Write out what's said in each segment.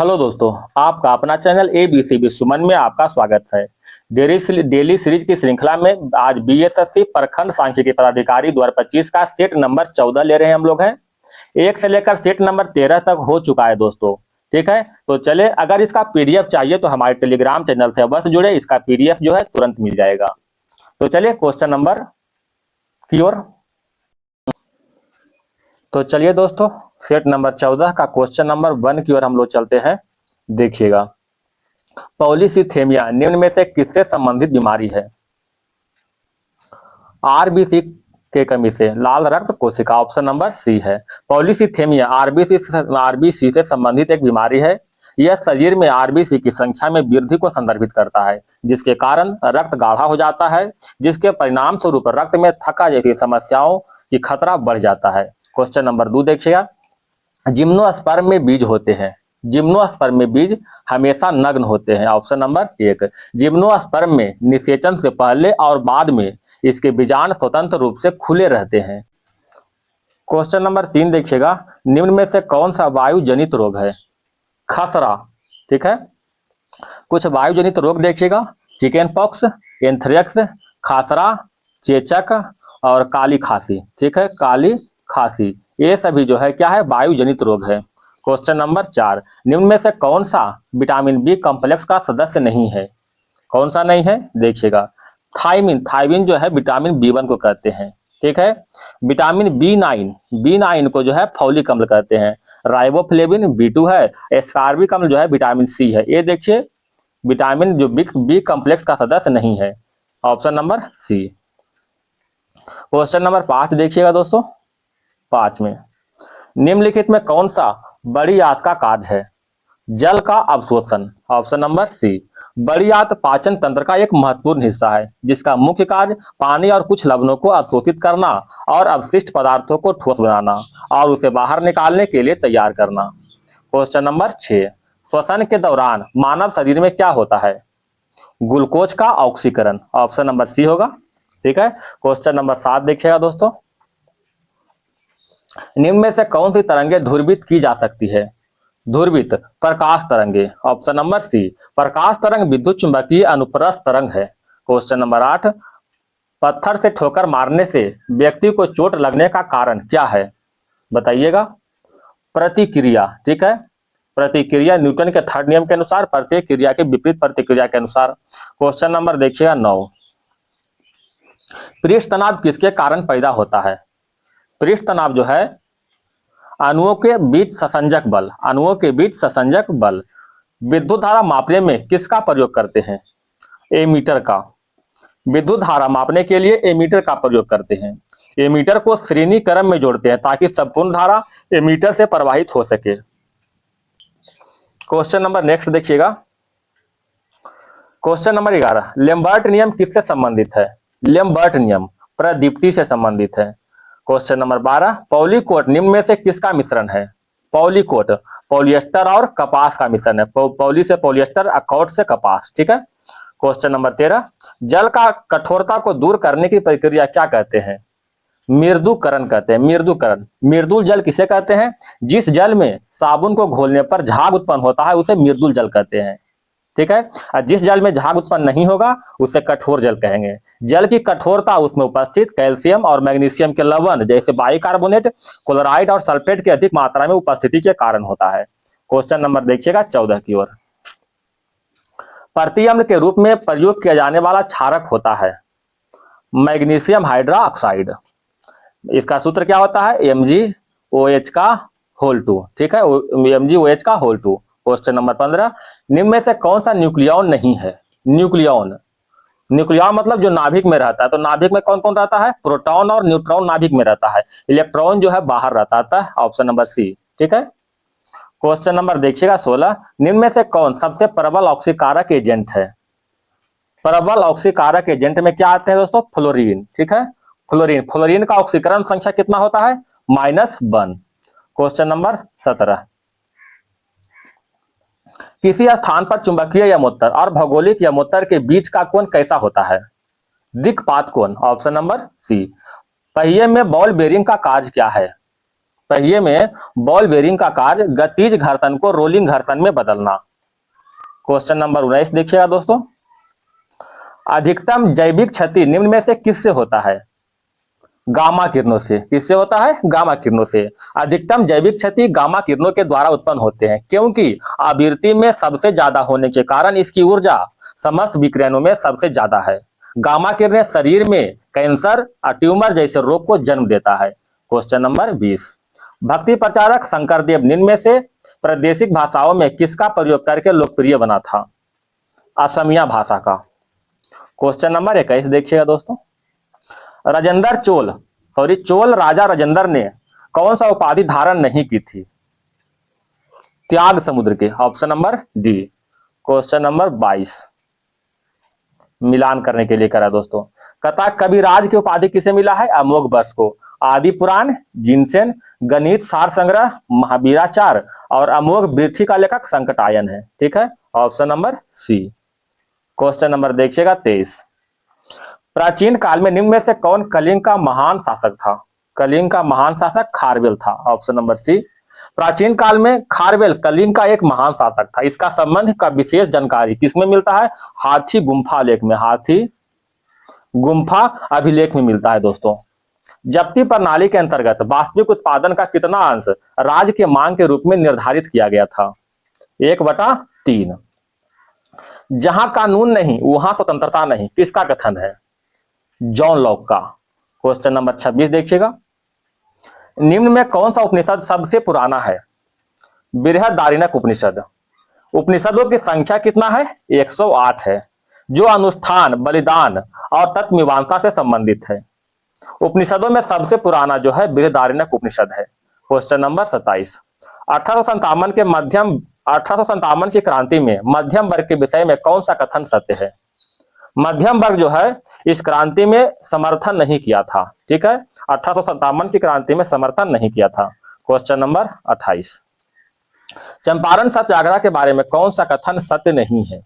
Hello दोस्तों, आपका अपना चैनल ABC विश्वमन में आपका स्वागत है। डेली सीरीज की श्रृंखला में आज BSSC प्रखंड सांख्यिकी पदाधिकारी 2025 का सेट नंबर 14 ले रहे हैं हम लोग हैं। 1 से लेकर सेट नंबर 13 तक हो चुका है दोस्तों। ठीक है, तो चले, अगर इसका PDF चाहिए तो हमारे टेलीग्राम चैनल से अवश्य जुड़े, इसका PDF जो है तुरंत मिल जाएगा। तो चलिए क्वेश्चन नंबर की ओर। तो चलिए दोस्तों, सेट नंबर 14 का क्वेश्चन नंबर 1 की ओर हम लोग चलते हैं। देखिएगा, पॉलीसीथेमिया निम्न में से किससे संबंधित बीमारी है? आरबीसी के कमी से लाल रक्त कोशिका, ऑप्शन नंबर सी है। पॉलीसीथेमिया आरबीसी से संबंधित एक बीमारी है। यह शरीर में आरबीसी की संख्या में वृद्धि को संदर्भित करता है, जिसके कारण रक्त गाढ़ा हो जाता है, जिसके परिणाम स्वरूप रक्त में थक्का जैसी समस्याओं की खतरा बढ़ जाता है। क्वेश्चन नंबर 2 देखिएगा, जिम्नोस्पर्म में बीज होते हैं। जिम्नोस्पर्म में बीज हमेशा नग्न होते हैं, ऑप्शन नंबर 1। जिम्नोस्पर्म में निषेचन से पहले और बाद में इसके बीजांड स्वतंत्र रूप से खुले रहते हैं। क्वेश्चन नंबर 3 देखिएगा, निम्न में से कौन सा वायु जनित रोग है? खसरा। ठीक है, कुछ वायु जनित रोग देखिएगा, चिकन पॉक्स, एंथ्रेक्स, खासरा, चेचक और काली खांसी। ठीक है, काली खांसी, ये सभी जो है क्या है, वायु जनित रोग है। क्वेश्चन नंबर 4, निम्न में से कौन सा विटामिन बी कॉम्प्लेक्स का सदस्य नहीं है? कौन सा नहीं है देखिएगा, थायमिन। थायमिन जो है विटामिन B1 को कहते हैं। ठीक है, विटामिन B9 को जो है फॉलिक अम्ल कहते हैं। राइबोफ्लेविन B2 है। एस्कॉर्बिक अम्ल जो है विटामिन C है। ये देखिए, विटामिन जो बी कॉम्प्लेक्स का सदस्य नहीं है, option number C. Question number 5 देखिएगा दोस्तों, 5 में निम्नलिखित में कौन सा बड़ी आंत का कार्य है? जल का अवशोषण, ऑप्शन नंबर सी। बड़ी आंत पाचन तंत्र का एक महत्वपूर्ण हिस्सा है, जिसका मुख्य कार्य पानी और कुछ लवणों को अवशोषित करना और अवशिष्ट पदार्थों को ठोस बनाना और उसे बाहर निकालने के लिए तैयार करना। क्वेश्चन नंबर 6, श्वसन के दौरान मानव शरीर में क्या होता है? ग्लूकोज का ऑक्सीकरण, ऑप्शन नंबर सी होगा। ठीक है, क्वेश्चन नंबर 7 देखिएगा दोस्तों, निम्न में से कौन सी तरंगे ध्रुवित की जा सकती है? ध्रुवित प्रकाश तरंगे, ऑप्शन नंबर सी। प्रकाश तरंग विद्युत चुंबकीय अनुप्रस्थ तरंग है। क्वेश्चन नंबर 8, पत्थर से ठोकर मारने से व्यक्ति को चोट लगने का कारण क्या है? बताइएगा। प्रतिक्रिया। ठीक है, प्रतिक्रिया न्यूटन के 3rd नियम के अनुसार, प्रत्येक क्रिया के विपरीत प्रतिक्रिया के अनुसार। क्वेश्चन नंबर देखिएगा 9, पृष्ठ तनाव किसके कारण पैदा होता है? पृष्ठ तनाव जो है अणुओं के बीच ससंजक बल, अणुओं के बीच ससंजक बल। विद्युत धारा मापने में किसका प्रयोग करते हैं? एमीटर का। विद्युत धारा मापने के लिए एमीटर का प्रयोग करते हैं। एमीटर को श्रेणी क्रम में जोड़ते हैं ताकि संपूर्ण धारा एमीटर से प्रवाहित हो सके। क्वेश्चन नंबर नेक्स्ट देखिएगा, क्वेश्चन नंबर 11, लेम्बर्ट नियम किससे संबंधित है? लेम्बर्ट नियम प्रदीप्ति से संबंधित है। क्वेश्चन नंबर 12, पॉलीकोट निम्न में से किसका मिश्रण है? पॉलीकोट पॉलिएस्टर और कपास का मिश्रण है। पॉली से पॉलिएस्टर, अकॉट से कपास। ठीक है, क्वेश्चन नंबर 13, जल का कठोरता को दूर करने की प्रक्रिया क्या कहते हैं? मृदुकरण कहते हैं। मृदुकरण। मृदुल जल किसे कहते हैं? जिस जल में साबुन को घोलने पर झाग उत्पन्न होता है उसे मृदुल जल कहते हैं। ठीक है, और जिस जल में झाग उत्पन्न नहीं होगा उसे कठोर जल कहेंगे। जल की कठोरता उसमें उपस्थित कैल्शियम और मैग्नीशियम के लवण जैसे बाइकार्बोनेट, क्लोराइड और सल्फेट की अधिक मात्रा में उपस्थिति के कारण होता है। क्वेश्चन नंबर देखिएगा 14 की ओर, प्रतिअम्ल के रूप में प्रयोग किया जाने वाला क्षारक होता है मैग्नीशियम हाइड्रोक्साइड। इसका सूत्र क्या होता है? MgOH का होल 2। ठीक है, MgOH का होल 2। क्वेश्चन नंबर 15, निम्न में से कौन सा न्यूक्लियॉन नहीं है? न्यूक्लियॉन। न्यूक्लियॉन मतलब जो नाभिक में रहता है, तो नाभिक में कौन कौन रहता है? प्रोटॉन और न्यूट्रॉन नाभिक में रहता है, इलेक्ट्रॉन जो है बाहर रहता है, ऑप्शन नंबर सी। ठीक है, क्वेश्चन नंबर देखिएगा 16, निम्न में से कौन सबसे प्रबल ऑक्सीकारक एजेंट है? प्रबल ऑक्सीकारक एजेंट में क्या आते हैं दोस्तों? फ्लोरीन। ठीक है, फ्लोरीन का ऑक्सीकरण संख्या कितना होता है? -1। क्वेश्चन नंबर 17, किसी स्थान पर चुंबकीय यमोत्तर और भौगोलिक यमोत्तर के बीच का कोण कैसा होता है? दिक्पात कोण, ऑप्शन नंबर सी। पहिए में बॉल बेरिंग का कार्य क्या है? पहिए में बॉल बेरिंग का कार्य गतिज घर्षण को रोलिंग घर्षण में बदलना। क्वेश्चन नंबर 19 देखिएगा दोस्तों, अधिकतम जैविक क्षति निम्न में से किससे होता है? गामा किरणों से। किससे होता है? गामा किरणों से। अधिकतम जैविक क्षति गामा किरणों के द्वारा उत्पन्न होते हैं, क्योंकि आवृत्ति में सबसे ज्यादा होने के कारण इसकी ऊर्जा समस्त विकिरणों में सबसे ज्यादा है। गामा किरणें शरीर में कैंसर और ट्यूमर जैसे रोग को जन्म देता है। क्वेश्चन नंबर 20, भक्ति प्रचारक शंकरदेव निम्न में से प्रादेशिक भाषाओं में किसका प्रयोग करके लोकप्रिय बना था? असमिया भाषा का। क्वेश्चन नंबर 21 देखिएगा दोस्तों, राजेंद्र चोल राजा राजेंद्र ने कौन सा उपाधि धारण नहीं की थी? त्याग समुद्र के। Option number D. Question number 22 मिलान करने के लिए करा दोस्तों, कथा कविराज की उपाधि किसे मिला है? अमोघ वर्ष को। आदि पुराण, जिनसेन, गणित सार संग्रह, महावीराचार और अमोघ वृद्धि का लेखक संकटायन है। ठीक है, option number C. Question number देखिएगा 23, प्राचीन काल में निम्न में से कौन कलिंग का महान शासक था? कलिंग का महान शासक खारवेल था। Option number C. प्राचीन काल में खारवेल कलिंग का एक महान शासक था। इसका संबंध का विशेष जानकारी किसमें मिलता है? हाथी गुम्फा लेख में। हाथी गुम्फा अभिलेख में मिलता है दोस्तों। जब्ती प्रणाली के अंतर्गत वास्तविक उत्पादन का कितना अंश राज्य के मांग के रूप में निर्धारित किया गया था? 1/3। जहां कानून नहीं वहां स्वतंत्रता नहीं, किसका कथन है? जॉन लॉक का। क्वेश्चन नंबर 26 देखिएगा, निम्न में कौन सा उपनिषद सबसे पुराना है? बृहदारण्यक उपनिषद। उपनिषदों की संख्या कितना है? 108 है, जो अनुष्ठान, बलिदान और तत्वमीमांसा से संबंधित है। उपनिषदों में सबसे पुराना जो है बृहदारण्यक उपनिषद है। क्वेश्चन नंबर 27, 1857 की क्रांति में मध्यम वर्ग के विषय में कौन सा कथन सत्य है? मध्यम वर्ग जो है इस क्रांति में समर्थन नहीं किया था। ठीक है, 1857 की क्रांति में समर्थन नहीं किया था। क्वेश्चन नंबर 28, चंपारण सत्याग्रह के बारे में कौन सा कथन सत्य नहीं है?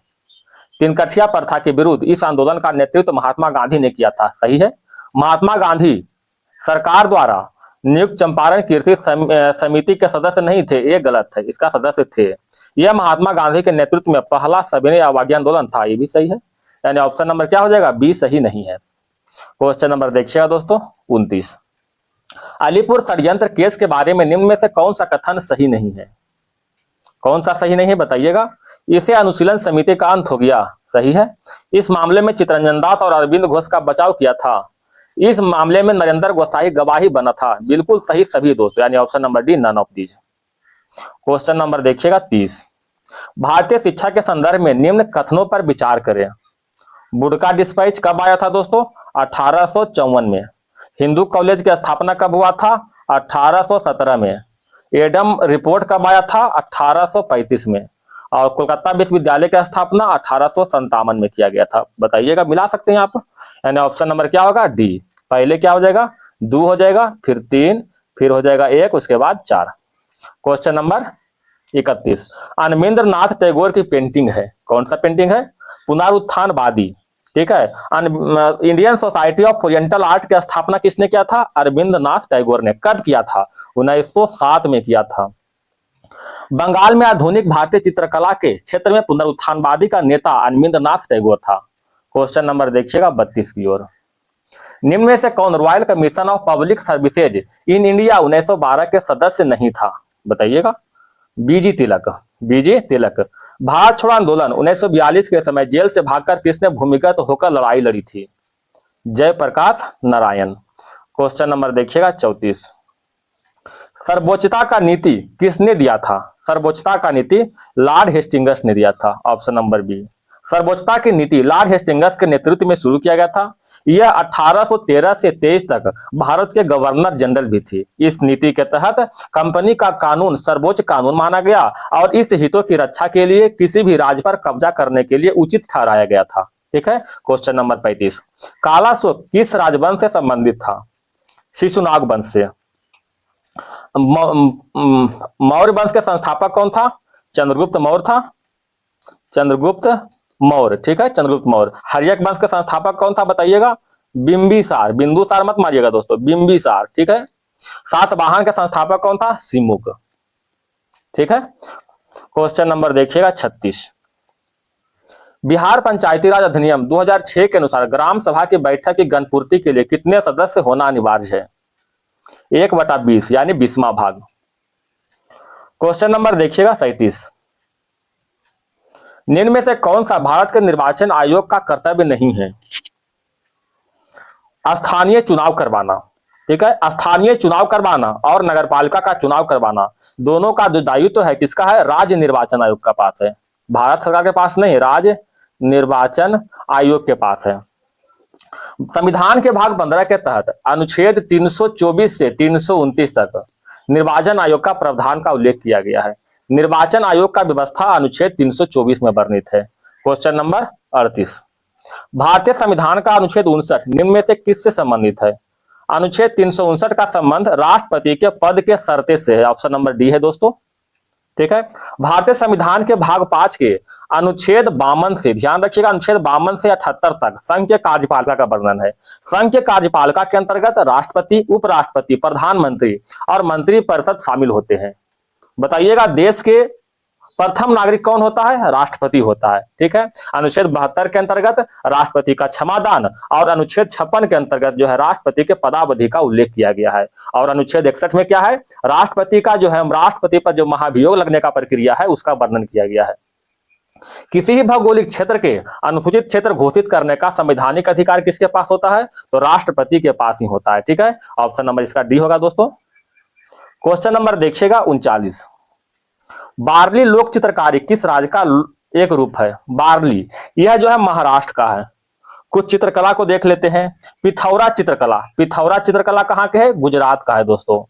तिनकठिया प्रथा के विरुद्ध इस आंदोलन का नेतृत्व महात्मा गांधी ने किया था। सही है, महात्मा गांधी सरकार द्वारा नियुक्त चंपारण कीर्ति समिति के सदस्य नहीं थे, ये गलत है, इसका सदस्य थे। यह महात्मा गांधी के नेतृत्व में पहला सविनय अवज्ञा आंदोलन था, ये भी सही है, यानी ऑप्शन नंबर क्या हो जाएगा? बी सही नहीं है। क्वेश्चन नंबर देखिएगा दोस्तों 29, अलीपुर षड्यंत्र केस के बारे में निम्न में से कौन सा कथन सही नहीं है? कौन सा सही नहीं है बताइएगा? इसे अनुशीलन समिति का अंत हो गया। सही है, इस मामले में चित्तरंजन दास और अरविंद घोष का बचाव किया था। इस मामले में नरेंद्र गोसाई गवाही बना था। बिल्कुल सही सभी दोस्तों, यानी option number D, none of these. Question number देखिएगा 30, भारतीय शिक्षा के संदर्भ में निम्न कथनों पर विचार करें। बुड़का डिस्पैच कब आया था दोस्तों? 1854 में। हिंदू कॉलेज की स्थापना कब हुआ था? 1817 में। एडम रिपोर्ट कब आया था? 1835 में। और कोलकाता विश्वविद्यालय की स्थापना 1857 में किया गया था। बताइएगा, मिला सकते हैं आप, यानी ऑप्शन नंबर क्या होगा? डी। पहले क्या हो जाएगा? 2 हो जाएगा, फिर 3, फिर हो जाएगा 1, उसके बाद 4। क्वेश्चन नंबर 31, अनमेंद्र नाथ टैगोर की पेंटिंग है। कौन सा पेंटिंग है? पुनरुत्थानवादी। ठीक है, Indian society of oriental art की स्थापना किसने किया था? अरविंद नाथ टैगोर ने। कब किया था? 1907 में किया था। बंगाल में आधुनिक भारतीय चित्रकला के क्षेत्र में पुनरुत्थानवादी का नेता अरविंद नाथ टैगोर था। क्वेश्चन नंबर देखिएगा 32 की ओर, निम्न में से कौन royal commission of public services in India 1912 के सदस्य नहीं था? बताइएगा। बीजी तिलक। भारत छोड़ो आंदोलन 1942 के समय जेल से भागकर किसने भूमिगत होकर लड़ाई लड़ी थी? जयप्रकाश नारायण। क्वेश्चन नंबर देखिएगा 34, सर्वोच्चता का नीति किसने दिया था? सर्वोच्चता का नीति लॉर्ड हेस्टिंग्स ने दिया था। Option number B. सर्वोच्चता की नीति लॉर्ड हेस्टिंग्स के नेतृत्व में शुरू किया गया था। यह 1813 से 23 तक भारत के गवर्नर जनरल भी थी। इस नीति के तहत कंपनी का कानून सर्वोच्च कानून माना गया और इस हितों की रक्षा के लिए किसी भी राज्य पर कब्जा करने के लिए उचित ठहराया गया था। ठीक है, क्वेश्चन नंबर 35, काला अशोक किस राजवंश से संबंधित था? शिशुनाग वंश से। मौर्य वंश के संस्थापक कौन था? चंद्रगुप्त मौर्य था। चंद्रगुप्त मौर्य, ठीक है, चंद्रगुप्त मौर्य। हर्यक वंश के संस्थापक कौन था बताइएगा? बिंबिसार। बिंदुसार मत मारिएगा दोस्तों, बिंबिसार। ठीक है, सातवाहन के संस्थापक कौन था? सिमुक। ठीक है। क्वेश्चन नंबर देखिएगा 36। बिहार पंचायती राज अधिनियम 2006 के अनुसार ग्राम सभा की बैठक की गणपूर्ति के लिए कितने सदस्य होना अनिवार्य है? 1/20 यानी 20वां भाग। क्वेश्चन नंबर देखिएगा 37। निम्न में से कौन सा भारत के निर्वाचन आयोग का कर्तव्य नहीं है? स्थानीय चुनाव करवाना। ठीक है, स्थानीय चुनाव करवाना और नगरपालिका का चुनाव करवाना, दोनों का जो दायित्व है किसका है? राज्य निर्वाचन आयोग का पास है, भारत सरकार के पास नहीं, राज्य निर्वाचन आयोग के पास है। संविधान के भाग 15 के तहत अनुच्छेद 324 से 329 तक निर्वाचन आयोग का प्रावधान का उल्लेख किया गया है। निर्वाचन आयोग का व्यवस्था अनुच्छेद 324 में वर्णित है। Question number 38। भारतीय संविधान का अनुच्छेद 59 निम्न में से किससे संबंधित है? अनुच्छेद 359 का संबंध राष्ट्रपति के पद के शर्ते से है। ऑप्शन नंबर डी है दोस्तों। ठीक है। भारतीय संविधान के भाग 5 के अनुच्छेद 52 से, ध्यान रखिएगा, अनुच्छेद 52 से 78 तक संघ के कार्यपालिका का वर्णन है। संघ के कार्यपालिका के अंतर्गत राष्ट्रपति, उपराष्ट्रपति, प्रधानमंत्री और मंत्रिपरिषद शामिल होते हैं। बताइएगा देश के प्रथम नागरिक कौन होता है? राष्ट्रपति होता है। ठीक है। अनुच्छेद 72 के अंतर्गत राष्ट्रपति का क्षमादान और अनुच्छेद 56 के अंतर्गत जो है राष्ट्रपति के पदावधि का उल्लेख किया गया है। और अनुच्छेद 61 में क्या है? राष्ट्रपति का जो है, राष्ट्रपति पर जो महाभियोग लगने का प्रक्रिया है उसका वर्णन किया गया है। किसी भी भौगोलिक क्षेत्र के अनुसूचित क्षेत्र घोषित करने का संवैधानिक अधिकार किसके पास होता है? तो राष्ट्रपति के पास ही होता है। ठीक है। ऑप्शन नंबर इसका डी होगा दोस्तों। क्वेश्चन नंबर देखिएगा 39। बार्ली लोक चित्रकारी किस राज्य का एक रूप है? बार्ली यह जो है महाराष्ट्र का है। कुछ चित्रकला को देख लेते हैं। पिथौरा चित्रकला, पिथौरा चित्रकला कहाँ के है? गुजरात का है दोस्तों।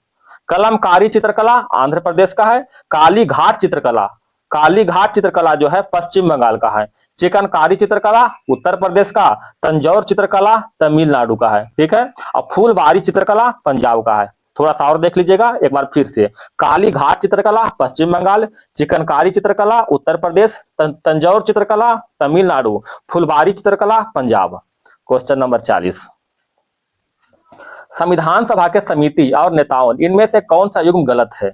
कलमकारी चित्रकला आंध्र प्रदेश का है। काली घाट चित्रकला, काली घाट चित्रकला जो है पश्चिम बंगाल का है। चिकनकारी चित्रकला उत्तर प्रदेश का। तंजौर चित्रकला तमिलनाडु का है। ठीक है। और फूलबारी चित्रकला पंजाब का है। थोड़ा सा और देख लीजिएगा एक बार फिर से। काली घाट चित्रकला पश्चिम बंगाल, चिकनकारी चित्रकला उत्तर प्रदेश, तंजौर चित्रकला तमिलनाडु, फुलबारी चित्रकला पंजाब। Question number 40। संविधान सभा के समिति और नेताओं इनमें से कौन सा युग्म गलत है?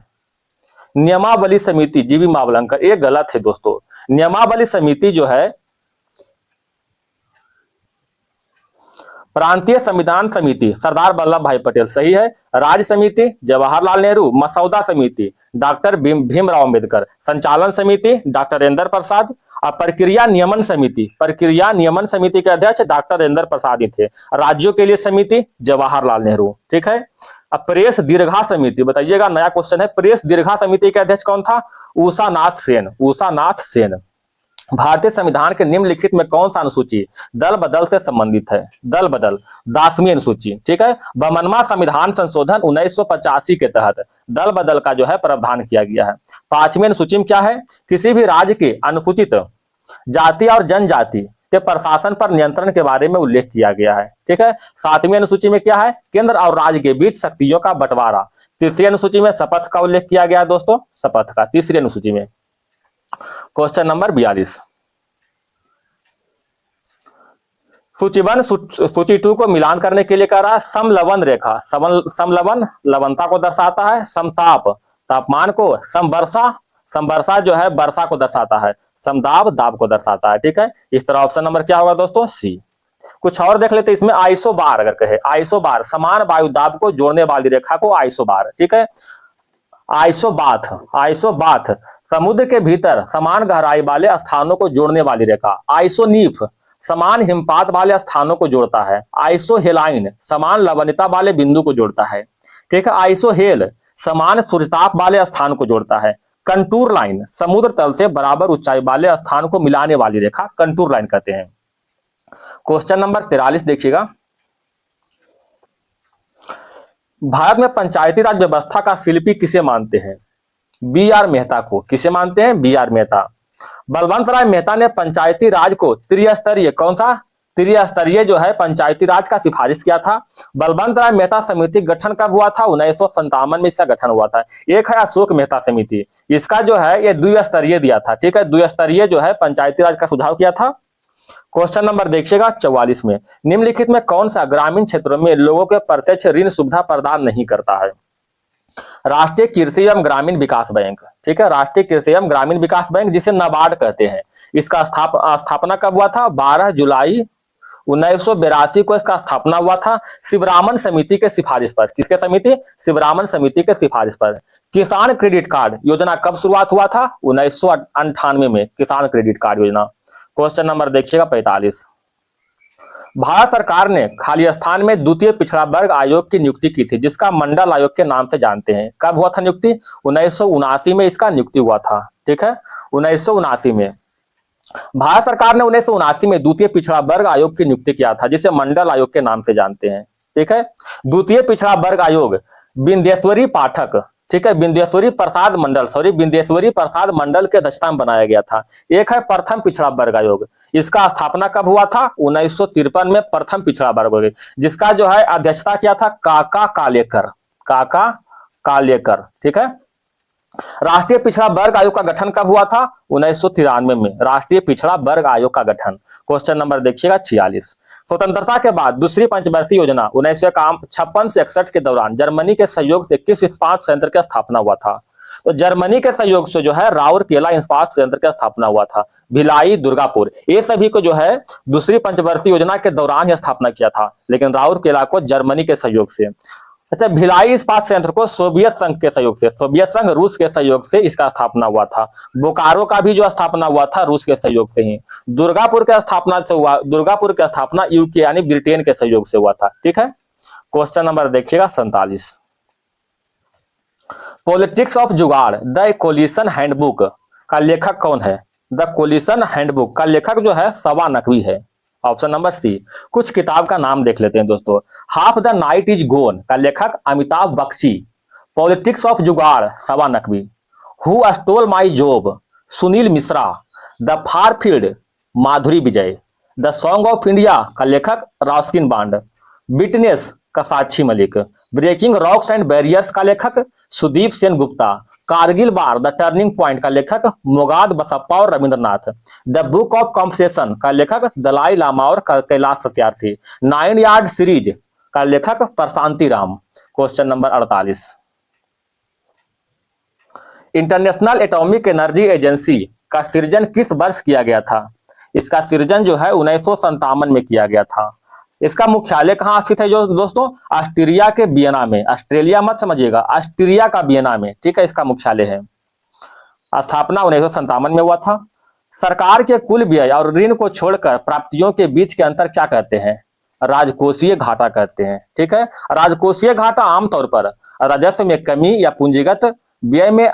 नियमावली समिति, जीवी मावलंकर, ये गलत है दोस्तों। नियमावली समिति जो है प्रांतीय संविधान समिति सरदार वल्लभ भाई पटेल, सही है। राज्य समिति जवाहरलाल नेहरू, मसौदा समिति डॉक्टर भीमराव अंबेडकर, संचालन समिति डॉक्टर राजेंद्र प्रसाद और प्रक्रिया नियमन समिति, प्रक्रिया नियमन समिति के अध्यक्ष डॉक्टर राजेंद्र प्रसाद ही थे। राज्यों के लिए समिति जवाहरलाल नेहरू। ठीक है। अब प्रेस दीर्घा समिति, बताइएगा नया क्वेश्चन है, प्रेस दीर्घा समिति के अध्यक्ष कौन था? उषा नाथ सेन, उषा नाथ सेन। भारतीय संविधान के निम्नलिखित में कौन सा अनुसूची दल बदल से संबंधित है? दल बदल 10वीं अनुसूची। ठीक है। 52वां संविधान संशोधन 1985 के तहत दल बदल का जो है प्रावधान किया गया है। 5वीं अनुसूची में क्या है? किसी भी राज्य के अनुसूचित जाति और जनजाति के प्रशासन पर नियंत्रण के बारे में उल्लेख किया गया है। ठीक है। 7वीं अनुसूची में क्या है? केंद्र और राज्य के बीच शक्तियों का बंटवारा। 3री अनुसूची में शपथ का उल्लेख किया गया है दोस्तों, शपथ का 3री अनुसूची में। Question number 42। सूची 1 सूची 2 को मिलान करने के लिए कह रहा है। समलवन रेखा, समलवन लवणता को दर्शाता है। समताप तापमान को, समवर्षा, समवर्षा जो है वर्षा को दर्शाता है। समदाब दाब को दर्शाता है। ठीक है। इस तरह ऑप्शन नंबर क्या होगा दोस्तों? सी। कुछ और देख लेते हैं इसमें। आइसोबार अगर कहे, आइसोबार समान वायु दाब को जोड़ने वाली रेखा को आइसोबार। ठीक है। आइसोबाथ, आइसोबाथ समुद्र के भीतर समान गहराई वाले स्थानों को जोड़ने वाली रेखा। आइसोनीफ समान हिमपात वाले स्थानों को जोड़ता है। आइसोहेलाइन समान लवणता वाले बिंदु को जोड़ता है। ठीक है। आइसोहेल समान सूर्यताप वाले स्थान को जोड़ता है। कंटूर लाइन समुद्र तल से बराबर ऊंचाई वाले स्थान को मिलाने वाली रेखा कंटूर लाइन कहते हैं। क्वेश्चन नंबर 43 देखिएगा। भारत में पंचायती राज व्यवस्था का शिल्पी किसे मानते हैं? बी.आर. मेहता को। किसे मानते हैं? बी.आर. मेहता। बलवंत राय मेहता ने पंचायती राज को त्रिस्तरीय, कौन सा? त्रिस्तरीय जो है पंचायती राज का सिफारिश किया था। बलवंत राय मेहता समिति गठन कब हुआ था? 1957 में इसका गठन हुआ था। एक है अशोक मेहता समिति, इसका जो है ये द्विस्तरीय दिया था। ठीक है। द्विस्तरीय जो है पंचायती राज का सुझाव किया था। क्वेश्चन नंबर देखिएगा 44 में। निम्नलिखित में कौन सा ग्रामीण क्षेत्रों में लोगों के प्रत्यक्ष ऋण सुविधा प्रदान नहीं करता है? राष्ट्रीय कृषि एवं ग्रामीण विकास बैंक, ठीक है, राष्ट्रीय कृषि एवं ग्रामीण विकास बैंक जिसे नाबार्ड कहते हैं, इसका स्थापना कब हुआ था? 12 जुलाई 1982 को इसका स्थापना हुआ था शिवरामन समिति के सिफारिश पर। किसके समिति? शिवरामन समिति के सिफारिश पर। किसान क्रेडिट कार्ड योजना कब शुरुआत हुआ था? 1998 में किसान क्रेडिट कार्ड योजना। क्वेश्चन नंबर देखिएगा 45। भारत सरकार ने खाली स्थान में द्वितीय पिछड़ा वर्ग आयोग की नियुक्ति की थी, जिसका मंडल आयोग के नाम से जानते हैं। कब हुआ था नियुक्ति? 1979 में इसका नियुक्ति हुआ था, ठीक है, 1979 में। भारत सरकार ने 1979 में द्वितीय पिछड़ा वर्ग आयोग की नियुक्ति किया था, जिसे मंडल आयोग के नाम से जानते हैं, ठीक है। द्वितीय पिछड़ा वर्ग आयोग बिंदेश्वरी पाठक, ठीक है, बिंदेश्वरी प्रसाद मंडल के अध्यक्षता में बनाया गया था। एक है प्रथम पिछड़ा वर्ग आयोग, इसका स्थापना कब हुआ था? 1953 में प्रथम पिछड़ा वर्ग आयोग, जिसका जो है अध्यक्षता किया था काका कालेकर, ठीक है। राष्ट्रीय पिछड़ा वर्ग आयोग का गठन कब हुआ था? 1993 में राष्ट्रीय पिछड़ा वर्ग आयोग का गठन। क्वेश्चन नंबर देखिएगा 46। स्वतंत्रता के बाद दूसरी पंचवर्षीय योजना 1956 से 61 के दौरान जर्मनी के सहयोग से किस इस्पात संयंत्र की स्थापना हुआ था? तो जर्मनी के सहयोग से जो है राउरकेला इस्पात संयंत्र की स्थापना हुआ था। भिलाई, दुर्गापुर, ये सभी को जो है दूसरी पंचवर्षीय योजना के दौरान ही स्थापना किया था, लेकिन राउरकेला को जर्मनी के सहयोग से। अच्छा, भिलाई इस्पात संयंत्र को सोवियत संघ के सहयोग से, सोवियत संघ रूस के सहयोग से इसका स्थापना हुआ था। बोकारो का भी जो स्थापना हुआ था रूस के सहयोग से ही। दुर्गापुर की स्थापना यूके यानी ब्रिटेन के सहयोग से हुआ था, ठीक है। क्वेश्चन नंबर देखिएगा 47। पॉलिटिक्स ऑफ जुगाड़ द कोलिशन हैंडबुक का लेखक कौन है? द कोलिशन हैंडबुक का लेखक जो है सवा नकवी है। Option number C. कुछ किताब का नाम देख लेते हैं दोस्तों। Half the night is gone का लेखक Amitabh Bakshi. Politics of jugaad Saba Naqvi. Who stole my job Sunil Mishra. The far field Madhuri Vijay. The song of India का लेखक रस्किन बॉन्ड। विटनेस का Sakshi Malik. Breaking rocks and barriers का लेखक Sudeep Sen Gupta. Kargil war the turning point का लेखक मोगाद बसप्पा और रविंद्रनाथ। द बुक ऑफ कॉम्पसेशन का लेखक दलाई लामा और कैलाश सत्यार्थी। 9 यार्ड सीरीज का लेखक Prashanti Ram. Question number 48। International Atomic Energy Agency का सृजन किस वर्ष किया गया था? इसका सृजन जो है 1957 में किया गया था। इसका मुख्यालय कहाँ स्थित है जो दोस्तों? ऑस्ट्रिया के वियना में। ऑस्ट्रेलिया मत समझिएगा, ऑस्ट्रिया का वियना में, ठीक है, इसका मुख्यालय है। स्थापना 1957 में हुआ था। सरकार के कुल व्यय और ऋण को छोड़कर प्राप्तियों के बीच के अंतर क्या कहते हैं? राजकोषीय घाटा कहते हैं, ठीक है। राजकोषीय घाटा आमतौर पर राजस्व में कमी या पूंजीगत व्यय में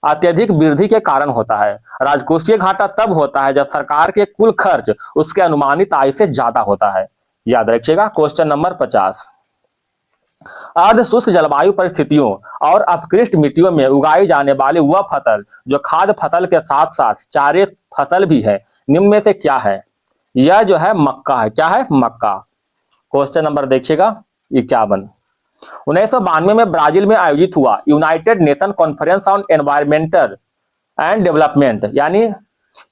अत्यधिक वृद्धि के कारण होता है। राजकोषीय घाटा तब होता है जब सरकार के कुल खर्च उसके अनुमानित आय से ज्यादा होता है। याद रखिएगा। Question number 50। अर्ध शुष्क जलवायु परिस्थितियों और अपकृष्ट मिट्टियों में उगाई जाने वाली वह फसल जो खाद्य फसल के साथ साथ चारे फसल भी है, निम्न में से क्या है? यह जो है मक्का है। क्या है? मक्का। क्वेश्चन नंबर देखिएगा 51। 1992 में ब्राजील में आयोजित हुआ United nation conference on environmental and development यानी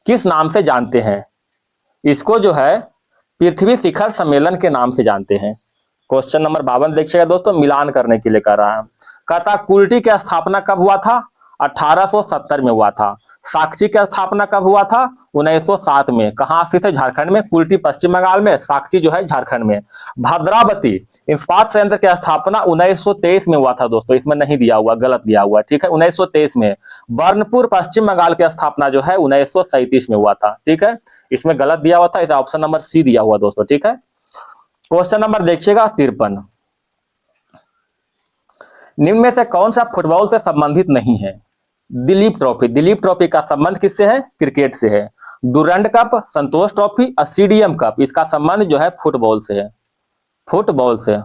किस नाम से जानते हैं? इसको जो है पृथ्वी शिखर सम्मेलन के नाम से जानते हैं। क्वेश्चन नंबर 52 देखिएगा दोस्तों, मिलान करने के लिए कर रहा है। कथाकुल्टी की स्थापना कब हुआ था? 1870 में हुआ था। साक्षी की स्थापना कब हुआ था? 1907 में। कहाँ स्थित है? झारखंड में। कुल्टी पश्चिम बंगाल में, साक्षी जो है झारखंड में। भद्रावती इस्पात संयंत्र की स्थापना 1923 में हुआ था दोस्तों, इसमें नहीं दिया हुआ, गलत दिया हुआ, ठीक है, 1923 में। बर्नपुर पश्चिम बंगाल की स्थापना जो है 1937 में हुआ था, ठीक है, इसमें गलत दिया हुआ था, इस ऑप्शन नंबर सी दिया हुआ दोस्तों, ठीक है। क्वेश्चन नंबर देखिएगा 53। निम्न में से कौन सा फुटबॉल से संबंधित नहीं है? दिलीप ट्रॉफी। दिलीप ट्रॉफी का संबंध किससे है? क्रिकेट से है। डुरंड कप, संतोष ट्रॉफी और सीडीएम कप, इसका संबंध जो है फुटबॉल से है, फुटबॉल से,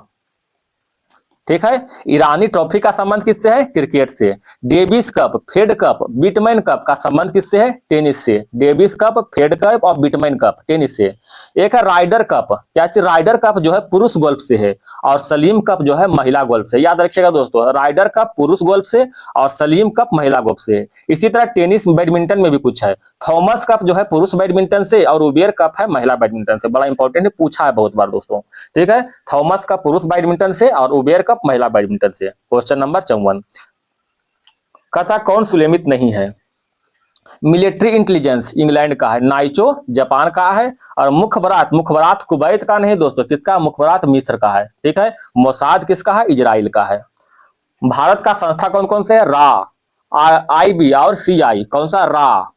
ठीक है। ईरानी ट्रॉफी का संबंध किससे है? क्रिकेट से। Davis cup, Fed Cup, Whitman cup का संबंध किससे है? टेनिस से। डेविस कप, फेड कप और बिटमैन कप टेनिस से। एक है राइडर कप। क्या चीज? राइडर कप जो है पुरुष गोल्फ से है और सलीम कप जो है महिला गोल्फ से। याद रखिएगा दोस्तों, राइडर कप पुरुष गोल्फ से और सलीम कप महिला गोल्फ से। इसी तरह टेनिस बैडमिंटन में भी कुछ है। थॉमस कप जो है पुरुष बैडमिंटन से और उबेर कप है महिला बैडमिंटन से। बड़ा इंपॉर्टेंट है, पूछा है बहुत बार दोस्तों, ठीक है। थॉमस कप पुरुष बैडमिंटन से और उबेर कप कप महिला बैडमिंटन से। क्वेश्चन नंबर 54, कथा कौन सुलेमित नहीं है? मिलिट्री इंटेलिजेंस इंग्लैंड का है, नाइचो जापान का है, और मुखबरात कुवैत का नहीं दोस्तों, किसका? मुखबरात मिस्र का है। ठीक है, मोसाद किसका है? इजराइल का है। भारत का संस्था कौन कौन से है? रा, IB और CI। कौन सा? रा,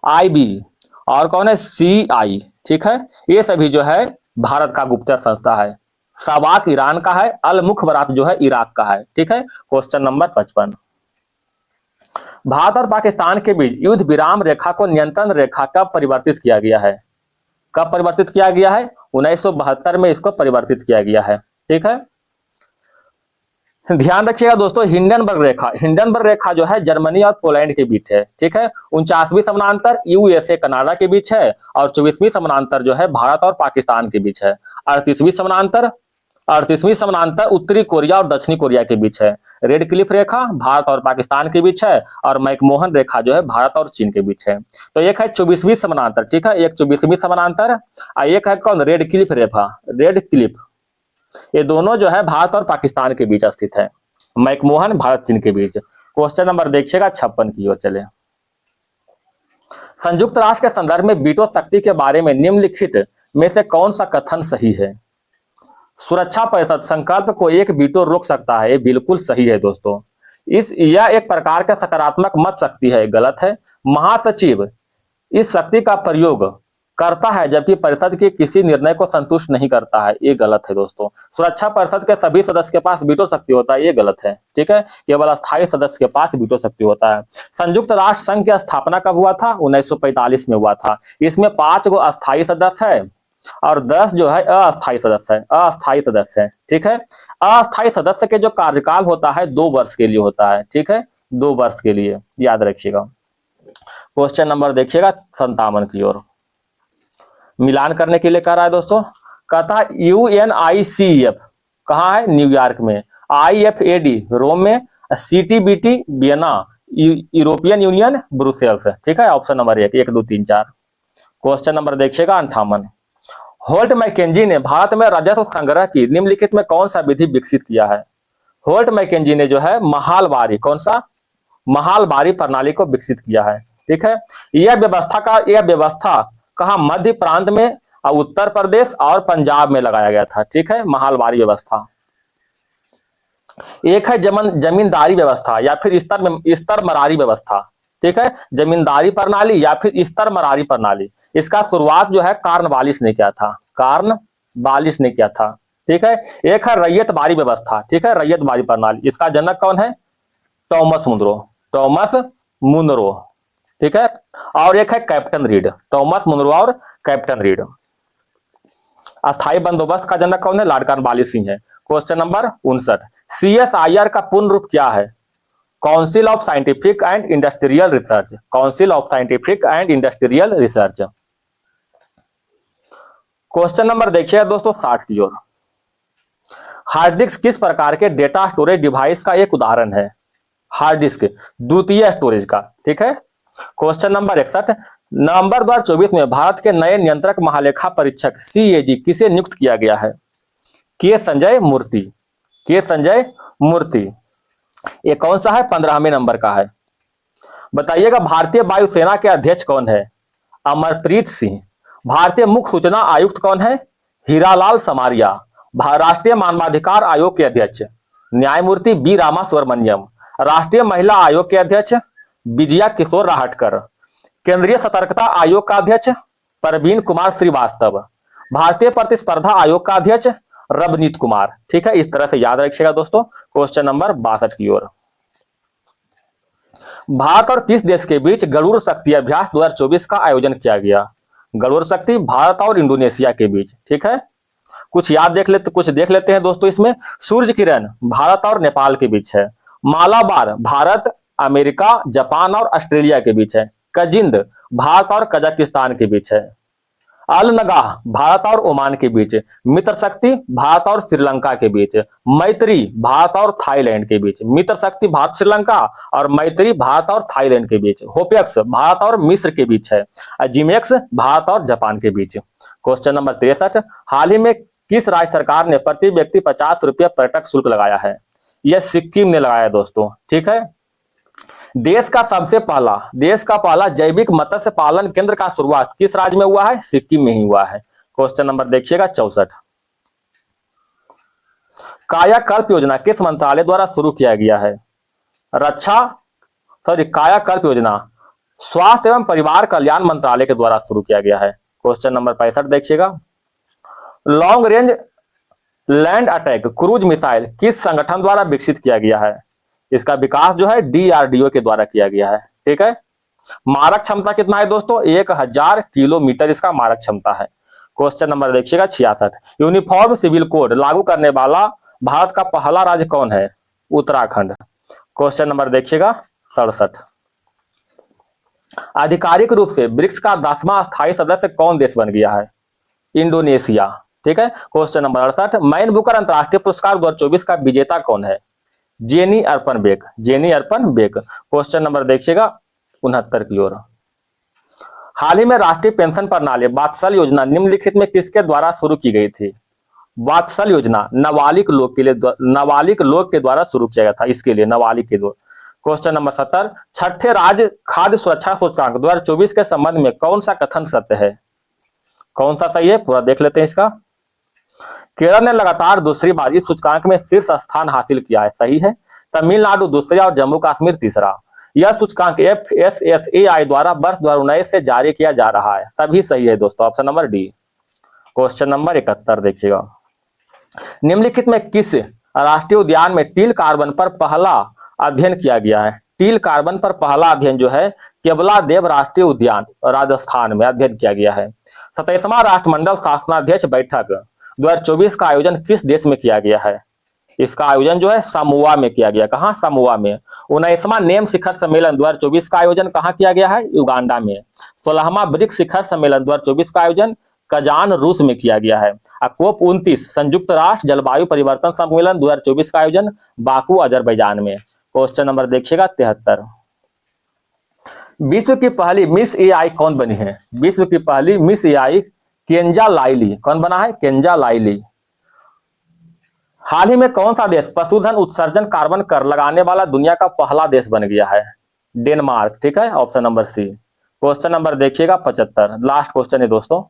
IB और कौन है? CI। ठीक है, ये सभी जो है भारत का गुप्तचर संस्था है। सबाक ईरान का है, अल मुखबरात जो है इराक का है। ठीक है, क्वेश्चन नंबर 55, भारत और पाकिस्तान के बीच युद्ध विराम रेखा को नियंत्रण रेखा कब परिवर्तित किया गया है? कब परिवर्तित किया गया है? 1972 में इसको परिवर्तित किया गया है। ठीक है, ध्यान रखिएगा दोस्तों, हिंडनबर्ग रेखा जो है जर्मनी और पोलैंड के बीच है। ठीक है, 49वीं समानांतर USA कनाडा के बीच है, और 24वीं समानांतर जो है भारत और पाकिस्तान के बीच है। 38वीं समानांतर उत्तरी कोरिया और दक्षिणी कोरिया के बीच है। रेड क्लिफ रेखा भारत और पाकिस्तान के बीच है, और मैकमोहन रेखा जो है भारत और चीन के बीच है। तो एक है 24वीं समानांतर, ठीक है, एक 24वीं समानांतर, और एक है कौन? रेड क्लिफ रेखा, रेड क्लिफ। ये दोनों जो है भारत और पाकिस्तान के बीच स्थित है, मैकमोहन भारत चीन के बीच। क्वेश्चन नंबर देखिएगा 56 की ओर चले। संयुक्त राष्ट्र के संदर्भ में वीटो शक्ति के बारे में निम्नलिखित में से कौन सा कथन सही है? सुरक्षा परिषद संकल्प को एक वीटो रोक सकता है, ये बिल्कुल सही है दोस्तों। यह एक प्रकार का सकारात्मक मत शक्ति है, गलत है। महासचिव इस शक्ति का प्रयोग करता है जबकि परिषद के किसी निर्णय को संतुष्ट नहीं करता है, ये गलत है दोस्तों। सुरक्षा परिषद के सभी सदस्य के पास वीटो शक्ति होता है, ये गलत है। ठीक है, केवल अस्थायी सदस्य के पास वीटो शक्ति होता है। संयुक्त राष्ट्र संघ की स्थापना कब हुआ था? 1945 में हुआ था। इसमें 5 गो अस्थायी सदस्य है और 10 जो है अस्थायी सदस्य है। ठीक है, अस्थायी सदस्य के जो कार्यकाल होता है 2 वर्ष के लिए होता है। ठीक है, 2 वर्ष के लिए, याद रखिएगा। क्वेश्चन नंबर देखिएगा 57 की ओर, मिलान करने के लिए कह रहा है दोस्तों। कहता UNICEF कहाँ है? न्यूयॉर्क में, IFAD रोम में, CTBT Vienna, European union Brussels. ठीक है, ऑप्शन नंबर 1, 1, 2, 3, 4। क्वेश्चन नंबर देखिएगा 58, होल्ट मैकेंजी ने भारत में राजस्व संग्रह की निम्नलिखित में कौन सा विधि विकसित किया है? होल्ट मैकेंजी ने जो है महालबारी, कौन सा? महालबारी प्रणाली को विकसित किया है। ठीक है, यह व्यवस्था कहा? मध्य प्रांत में, उत्तर प्रदेश और पंजाब में लगाया गया था। ठीक है, महालबारी व्यवस्था। एक है जमींदारी व्यवस्था या फिर स्तर मरारी व्यवस्था। ठीक है, जमींदारी प्रणाली या फिर स्तर मरारी प्रणाली। इसका शुरुआत जो है कार्नवालिस ने किया था। ठीक है, एक है रैयतबारी व्यवस्था। ठीक है, रैयतबारी प्रणाली, इसका जनक कौन है? Thomas Munro. ठीक है, और एक है कैप्टन रीड, टॉमस मुनरो और कैप्टन रीड। अस्थायी बंदोबस्त का जनक कौन है? लॉर्ड कॉर्नवालिस सिंह है। क्वेश्चन नंबर 59, CSIR का पूर्ण रूप क्या है? Council of scientific and industrial research. Question number देखिए दोस्तों 60 की ओर, हार्ड डिस्क किस प्रकार के डेटा स्टोरेज डिवाइस का एक उदाहरण है? हार्ड डिस्क द्वितीय स्टोरेज का। ठीक है, क्वेश्चन नंबर 61, नवंबर 2024 में भारत के नए नियंत्रक महालेखा परीक्षक CAG किसे नियुक्त किया गया है? के संजय मूर्ति। ये कौन सा है? 15वें नंबर का है। बताइएगा भारतीय वायुसेना के अध्यक्ष कौन है? अमरप्रीत सिंह। भारतीय मुख्य सूचना आयुक्त कौन है? हीरालाल समारिया। राष्ट्रीय मानवाधिकार आयोग के अध्यक्ष न्यायमूर्ति बी रामासुब्रमण्यम। राष्ट्रीय महिला आयोग के अध्यक्ष विजया किशोर राहटकर। केंद्रीय सतर्कता आयोग का अध्यक्ष प्रवीण कुमार श्रीवास्तव। भारतीय प्रतिस्पर्धा आयोग का अध्यक्ष रवनीत कुमार। ठीक है, इस तरह से याद रखिएगा दोस्तों। क्वेश्चन नंबर 62 की ओर, भारत और किस देश के बीच गरुड़ शक्ति अभ्यास 2024 का आयोजन किया गया? गरुड़ शक्ति भारत और इंडोनेशिया के बीच। ठीक है, कुछ देख लेते हैं दोस्तों। इसमें सूर्य किरण भारत और नेपाल के बीच है। मालाबार भारत, अमेरिका, जापान और ऑस्ट्रेलिया के बीच है। कजिंद भारत और कजाकिस्तान के बीच है। अलनगाह भारत और ओमान के बीच। मित्र शक्ति भारत और श्रीलंका के बीच। मैत्री भारत और थाईलैंड के बीच। मित्र शक्ति भारत श्रीलंका और मैत्री भारत और थाईलैंड के बीच। होपेक्स भारत और मिस्र के बीच है। जिमेक्स भारत और जापान के बीच। क्वेश्चन नंबर 63, हाल ही में किस राज्य सरकार ने प्रति व्यक्ति 50 रुपये पर्यटक शुल्क लगाया है? यह सिक्किम ने लगाया दोस्तों, ठीक है। देश का पहला जैविक मत्स्य पालन केंद्र का शुरुआत किस राज्य में हुआ है? सिक्किम में ही हुआ है। क्वेश्चन नंबर देखिएगा 64। कायाकल्प योजना किस मंत्रालय द्वारा शुरू किया गया है? कायाकल्प योजना स्वास्थ्य एवं परिवार कल्याण मंत्रालय के द्वारा शुरू किया गया है। क्वेश्चन नंबर 65 देखिएगा। Long range land attack cruise missile किस संगठन द्वारा विकसित किया गया है? इसका विकास जो है DRDO के द्वारा किया गया है, ठीक है। मारक क्षमता कितना है दोस्तों? 1000 किलोमीटर इसका मारक क्षमता है। क्वेश्चन नंबर देखिएगा 66। यूनिफॉर्म सिविल कोड लागू करने वाला भारत का पहला राज्य कौन है? उत्तराखंड। क्वेश्चन नंबर देखिएगा 67। आधिकारिक रूप से ब्रिक्स का 10वां स्थायी सदस्य कौन देश बन गया है? इंडोनेशिया, ठीक है। Question number 68। मैन बुकर अंतरराष्ट्रीय पुरस्कार 2024 का विजेता कौन है? जेनी अर्पण बेक। क्वेश्चन नंबर देखिएगा 69 की ओर। हाल ही में राष्ट्रीय पेंशन प्रणाली वात्सल्य योजना निम्नलिखित में किसके द्वारा शुरू की गई थी? वात्सल्य योजना नाबालिग लोग के द्वारा शुरू किया गया था, इसके लिए नाबालिग के द्वारा। Question number 70। छठे राज्य खाद्य सुरक्षा सूचकांक 2024 के संबंध में कौन सा कथन सत्य है? कौन सा सही है, पूरा देख लेते हैं इसका। केरल ने लगातार दूसरी बार इस सूचकांक में शीर्ष स्थान हासिल किया है, सही है। तमिलनाडु दूसरा और जम्मू कश्मीर तीसरा। यह सूचकांक FSSAI द्वारा वर्ष 2019 से जारी किया जा रहा है, सभी सही है दोस्तों, option number D. Question number 71 देखिएगा। निम्नलिखित में किस राष्ट्रीय उद्यान में टील कार्बन पर पहला अध्ययन किया गया है? टील कार्बन पर पहला अध्ययन जो है केवलादेव राष्ट्रीय उद्यान राजस्थान में अध्ययन किया गया है। 27वां राष्ट्रमंडल शासनाध्यक्ष बैठक 2024 का आयोजन किस देश में किया गया है? इसका आयोजन जो है सामोआ में किया गया। कहां? सामोआ में। 19वां नेम शिखर सम्मेलन 2024 का आयोजन कहां किया गया है? युगांडा में। 16वां ब्रिक्स शिखर सम्मेलन 2024 का आयोजन कजान रूस में किया गया है। COP 29 संयुक्त राष्ट्र जलवायु परिवर्तन सम्मेलन 2024 का आयोजन बाकू अजरबैजान में। क्वेश्चन नंबर देखिएगा 73। विश्व की पहली मिस AI कौन बनी है? विश्व की पहली मिस AI केंजा लाइली। कौन बना है? केंजा लाइली। हाल ही में कौन सा देश पशुधन उत्सर्जन कार्बन कर लगाने वाला दुनिया का पहला देश बन गया है? डेनमार्क, ठीक है, option number C. Question number देखिएगा 75, लास्ट क्वेश्चन है दोस्तों।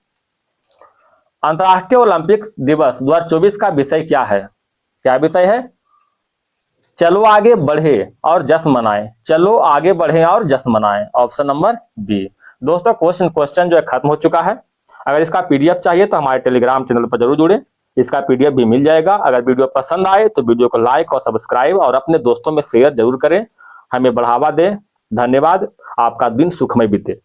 अंतर्राष्ट्रीय ओलंपिक दिवस 2024 का विषय क्या है? क्या विषय है? चलो आगे बढ़े और जश्न मनाएं। चलो आगे बढ़े और जश्न मनाएं, ऑप्शन नंबर बी। दोस्तों क्वेश्चन जो है खत्म हो चुका है। अगर इसका PDF चाहिए तो हमारे टेलीग्राम चैनल पर जरूर जुड़े, इसका PDF भी मिल जाएगा। अगर वीडियो पसंद आए तो वीडियो को लाइक और सब्सक्राइब और अपने दोस्तों में शेयर जरूर करें, हमें बढ़ावा दें। धन्यवाद। आपका दिन सुखमय बीते।